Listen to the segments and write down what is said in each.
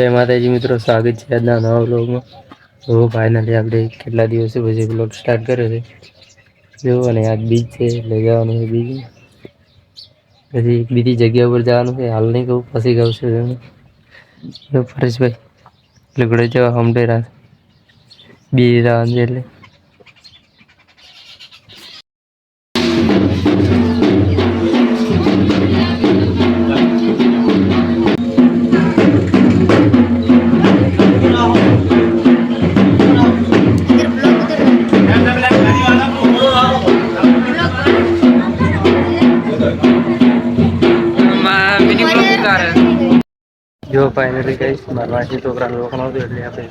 જય માતાજી મિત્રો, સ્વાગત છે આજના નવા વ્લોગમાં. તો ફાઇનલી આપણે કેટલા દિવસો પછી વ્લોગ સ્ટાર્ટ કર્યો છે. જો અને આજ બીજ છે એટલે જવાનું છે બીજ, પછી બીજી જગ્યા ઉપર જવાનું છે. હાલ નહીં કહું, પછી કહું છું. પરેશભાઈ લુગડો જેવા હમટેરા બીજ જવાનું છે એટલે જો ફાઇનલી કહીશ મારવાથી છોકરા રોકણ આવતું એટલે આપણે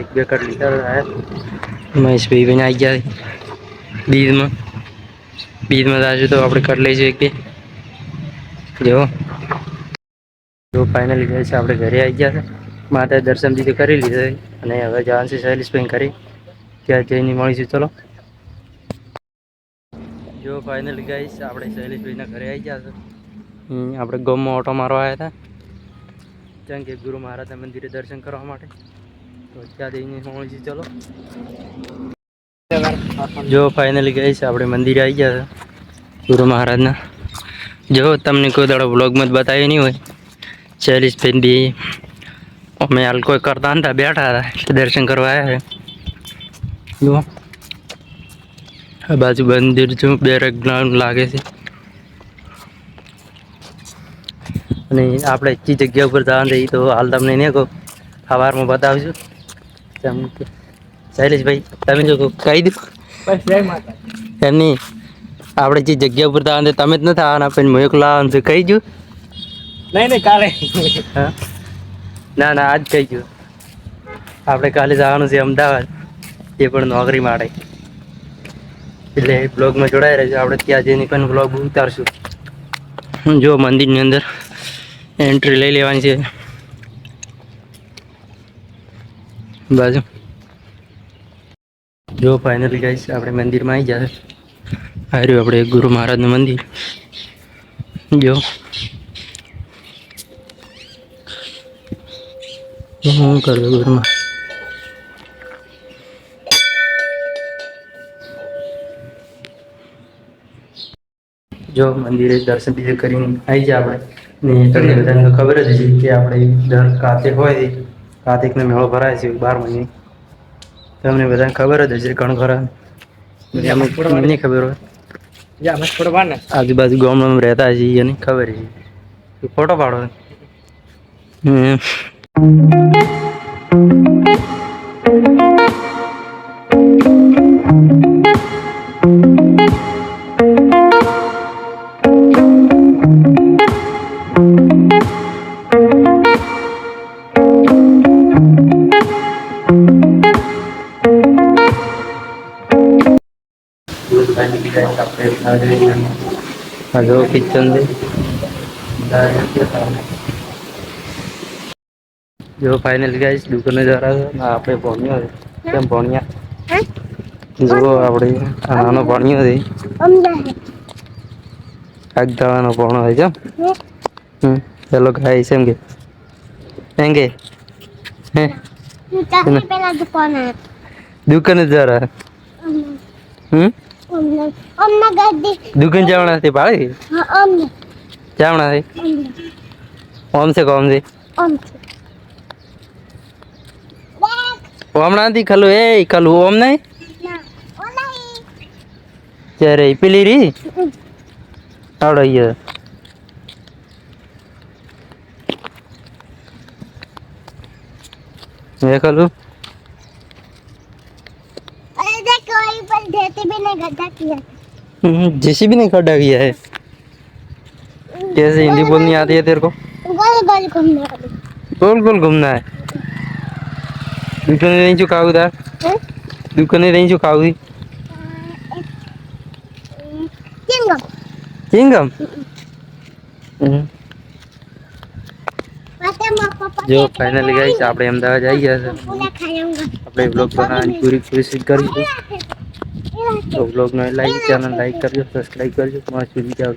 એક બે કટ લીધા. મહેશભાઈ બને આવી ગયા બીજમાં જાશું તો આપણે કટ લઈશું એક જો ફાઇનલી કહે છે આપણે ઘરે આવી ગયા છે. માતા દર્શન બીજું કરી લીધું અને હવે જવાનું છે શૈલેષભાઈ કરી ત્યાં જઈને મળીશું. ચલો જો ફાઇનલી ગાઈસ આપણે શૈલેષભાઈના ઘરે આવી ગયા છે. આપણે ગામમાં ઓટો મારવા આવ્યા હતા ત્યાં કે ગુરુ મહારાજના મંદિરે દર્શન કરવા માટે, તો ત્યાં જઈને મળીશું. ચલો જો ફાઇનલી ગાઈસ આપણે મંદિરે આવી ગયા છે ગુરુ મહારાજના. જો તમને કોઈ દાડો વ્લોગમાં બતાવ્યો નહીં હોય, શૈલેષભાઈ બી અમે હાલ કોઈ કરતા નતા, બેઠા હતા દર્શન કરવા આવ્યા છે. જો આ બાજુ મંદિર જો બેરેક ગ્રાઉન્ડ લાગે છે અને આપણે જે જગ્યા ઉપર જવાનું છે તો હાલ તમને નહીં કહું, સવારમાં બતાવીશું. શૈલેષભાઈ તમે જો કહી દો એમની આપણે જે જગ્યા ઉપર જવાનું તમે જ નથી આવવાના, પછી હું એકલો આવવાનું છે. કહી દઉં નહીં કાલે હા ના આજ કહી ગયું. આપણે કાલે જવાનું છે અમદાવાદ, એ પણ નોકરી માટે, એટલે બ્લોગમાં જોડાઈ રહેશે. આપણે ત્યાં જઈને પણ બ્લોગ ઉતારશું. જો મંદિરની અંદર એન્ટ્રી લઈ લેવાની છે બાજુ. જો ફાઇનલી ગાઈસ આપણે મંદિરમાં આવી ગયા. આ રહ્યું આપણે ગુરુ મહારાજનું મંદિર. જો હું કરું ગુરુમાં જો મંદિરે દર્શન બીજે કરીને આવી જાય આપણે. ને તમને બધાને ખબર જ છે કે આપણે દર કાર્તિક હોય, કાર્તિકનો મેળો ભરાય છે 12 મહિને. તમને બધાને ખબર જ હશે, ઘણું ખરા નહીં ખબર હોય, આજુબાજુ ગામમાં રહેતા હશે એને ખબર છે. ફોટો પાડો હલો કિચન છે. જો ફાઇનલી ગાઈસ દુકાને જરા આપણે ભણ્યો કેમ ભણ્યા. જો આપણે નાનો ભણ્યો છે આગવાનો ભણો હોય છે. ચલો ગાઈસ એમ કે દુકાને જરા દુકાન જવાના છે ભાઈ જવાના છે. ઓમ છે કોમ છે હમણાં નથી ખાલું એ ખાલું ઓમ નહીં ત્યારે પેલી રી આવડો ये खालू जेसीबी ने खड्डा किया है. कैसे हिंदी बोलनी आती है तेरे को? गोल गोल घूमना है. दुकान नहीं चुकाऊ था, दुकान नहीं चुकाऊ. चिंगम जो फाइनली गाइस આપણે અમદાવાદ આવી ગયા છે. આપણે વ્લોગ બનાવવાની પૂરી કોશિશ કરીશું. તો વ્લોગને લાઈક ચેનલ લાઈક કરજો, સબસ્ક્રાઇબ કરજો. તમારા સુધી જાવ.